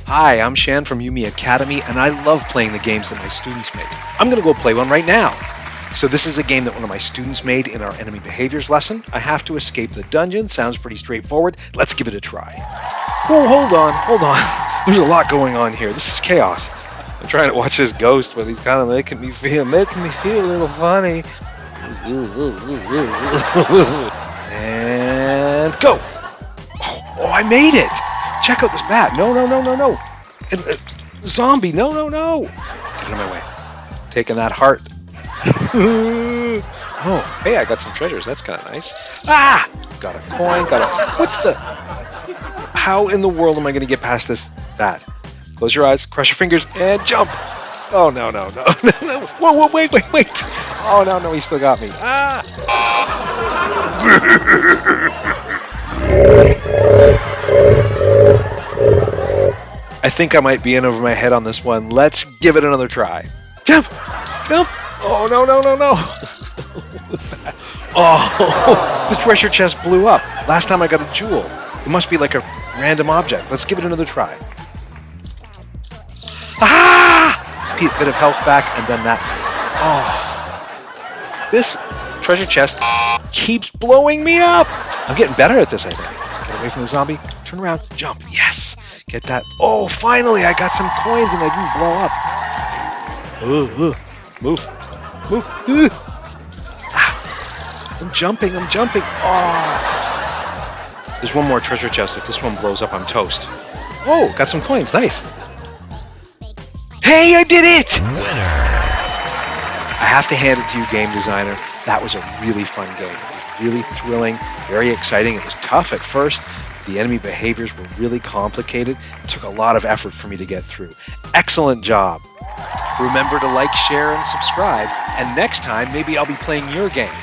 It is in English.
Hi, I'm Shan from UME Academy, and I love playing the games that my students make. I'm going to go play one right now. So this is a game that one of my students made in our enemy behaviors lesson. I have to escape the dungeon. Sounds pretty straightforward. Let's give it a try. Oh, hold on. There's a lot going on here. This is chaos. I'm trying to watch this ghost, but he's kind of making me feel a little funny. And go! Oh, I made it! Check out this bat. No. Zombie, no. Get out of my way. Taking that heart. Oh, hey, I got some treasures. That's kind of nice. Ah! Got a coin, What's the... How in the world am I going to get past this bat? Close your eyes, cross your fingers, and jump! Oh, no. Whoa, wait. Oh, no, he still got me. Ah! I think I might be in over my head on this one. Let's give it another try. Jump! Oh, no. Oh, the treasure chest blew up. Last time I got a jewel. It must be like a random object. Let's give it another try. Ah! Bit of health back, and then that. Oh. This treasure chest keeps blowing me up. I'm getting better at this, I think. Get away from the zombie. Turn around. Jump. Yes. Get that. Oh, finally, I got some coins and I didn't blow up. Move. Ah. I'm jumping. Oh. There's one more treasure chest. If this one blows up, I'm toast. Oh, got some coins. Nice. Hey, I did it! Winner! I have to hand it to you, game designer. That was a really fun game. It was really thrilling, very exciting. It was tough at first. The enemy behaviors were really complicated. It took a lot of effort for me to get through. Excellent job. Remember to like, share, and subscribe. And next time, maybe I'll be playing your game.